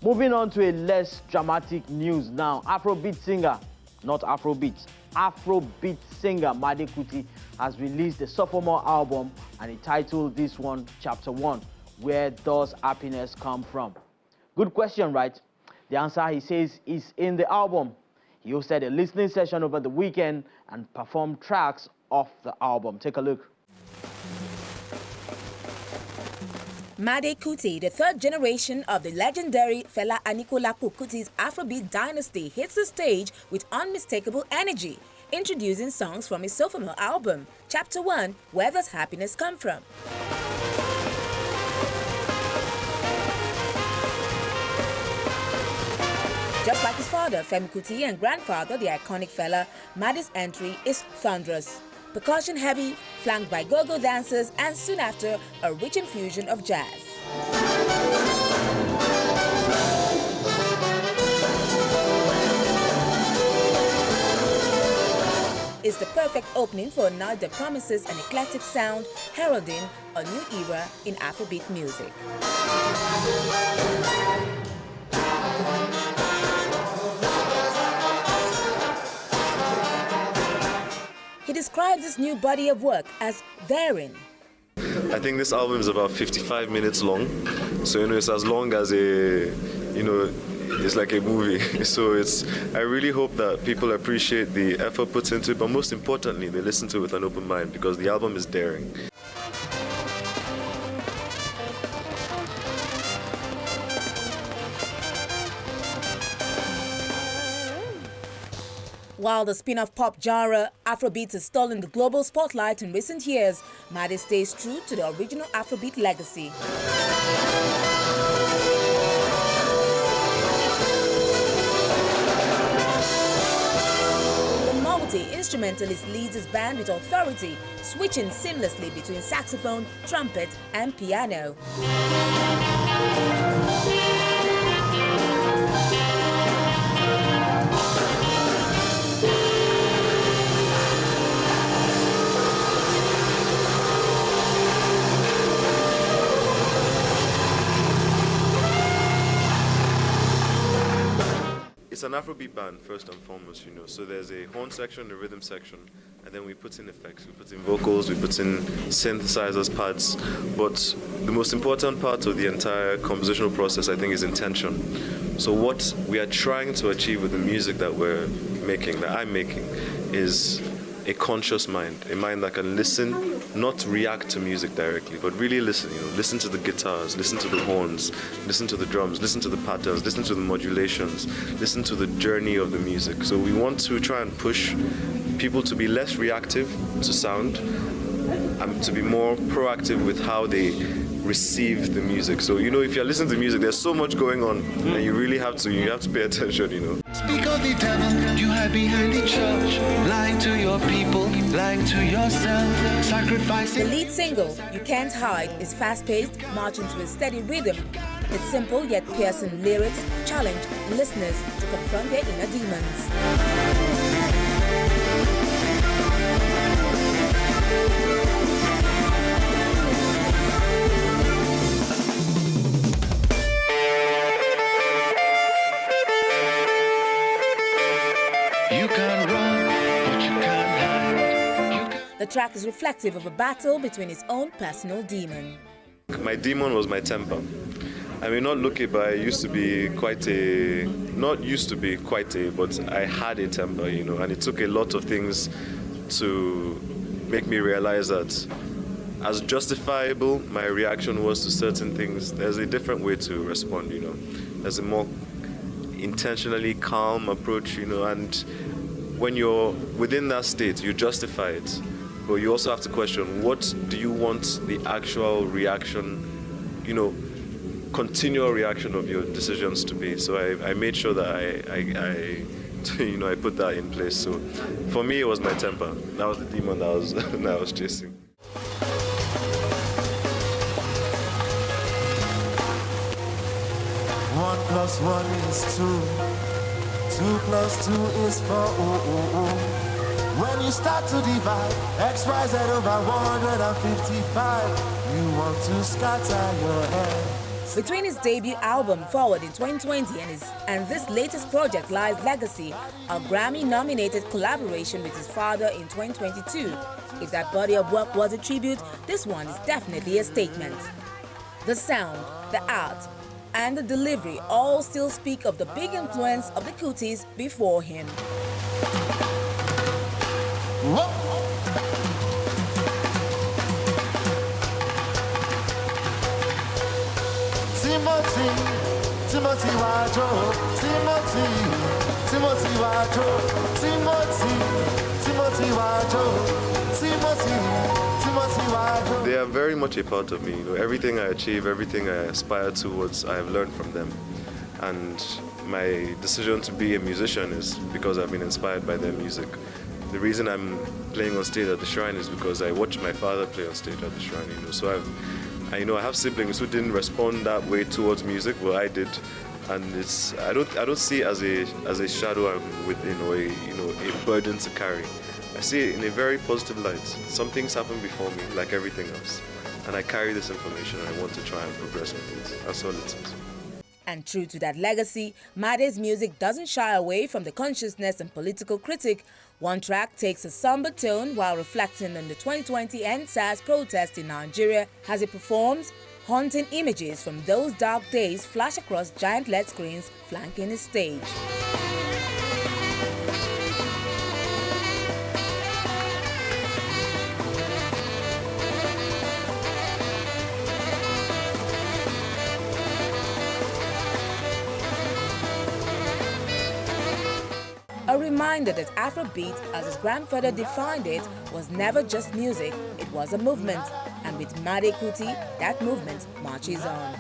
Moving on to a less dramatic news now. Afrobeat singer, not Afrobeat, Afrobeat singer Kuti has released a sophomore album, and he titled this one Chapter 1, Where Does Happiness Come From? Good question, right? The answer, he says, is in the album. He hosted a listening session over the weekend and performed tracks off the album. Take a look. Kuti, the third generation of the legendary Fela Anikulapo Kuti's Afrobeat dynasty, hits the stage with unmistakable energy, introducing songs from his sophomore album, Chapter 1, Where Does Happiness Come From? Just like his father, Femi Kuti, and grandfather, the iconic Fela, Madi's entry is thunderous. Percussion heavy, flanked by go-go dancers, and soon after, a rich infusion of jazz. It's the perfect opening for a night that promises an eclectic sound, heralding a new era in Afrobeat music. He describes this new body of work as daring. I think this album is about 55 minutes long, so it's as long as it's like a movie. So I really hope that people appreciate the effort put into it, but most importantly, they listen to it with an open mind, because the album is daring. While the spin-off pop genre, Afrobeat, has stolen the global spotlight in recent years, Madi stays true to the original Afrobeat legacy. The multi-instrumentalist leads his band with authority, switching seamlessly between saxophone, trumpet, and piano. It's an Afrobeat band, first and foremost, So there's a horn section, a rhythm section, and then we put in effects. We put in vocals, we put in synthesizers, pads. But the most important part of the entire compositional process, I think, is intention. So what we are trying to achieve with the music that we're making, that I'm making, is a conscious mind, a mind that can listen, not react to music directly, but really listen, listen to the guitars, listen to the horns, listen to the drums, listen to the patterns, listen to the modulations, listen to the journey of the music. So we want to try and push people to be less reactive to sound and to be more proactive with how they receive the music. So if you're listening to music, there's so much going on, and you really have to pay attention. Speak of the devil you hide behind the church, lying to your people, lying to yourself, sacrificing. The lead single, You Can't Hide, is fast-paced, marching to a steady rhythm. Its simple yet piercing lyrics challenge listeners to confront their inner demons. The track is reflective of a battle between his own personal demon. My demon was my temper. I may not look it, but I used to be but I had a temper, and it took a lot of things to make me realize that as justifiable my reaction was to certain things, there's a different way to respond, There's a more intentionally calm approach, and when you're within that state, you justify it. But you also have to question, what do you want the actual reaction, continual reaction of your decisions to be? So I made sure that I put that in place. So for me, it was my temper. That was the demon that I was chasing. 1 + 1 is 2. 2 + 2 is 4. When you start to divide, X, Y, Z over 155, you want to scatter your head. Between his debut album Forward in 2020 and this latest project lies Legacy, a Grammy-nominated collaboration with his father in 2022. If that body of work was a tribute, this one is definitely a statement. The sound, the art, and the delivery all still speak of the big influence of the Kutis before him. Timothy Wajo, Timothy Wajo, Timothy Wajo, Timothy Wajo. They are very much a part of me. You know, everything I achieve, everything I aspire towards, I have learned from them. And my decision to be a musician is because I've been inspired by their music. The reason I'm playing on stage at the Shrine is because I watched my father play on stage at the Shrine. You know, so I have siblings who didn't respond that way towards music, but I did, and I don't see it as a shadow within, or a burden to carry. I see it in a very positive light. Some things happened before me, like everything else, and I carry this information and I want to try and progress with it. That's all it is. And true to that legacy, Made's music doesn't shy away from the consciousness and political critic. One track takes a somber tone while reflecting on the 2020 NSAS protest in Nigeria as it performs. Haunting images from those dark days flash across giant LED screens flanking his stage. A reminder that Afrobeat, as his grandfather defined it, was never just music, it was a movement. And with Made Kuti, that movement marches on.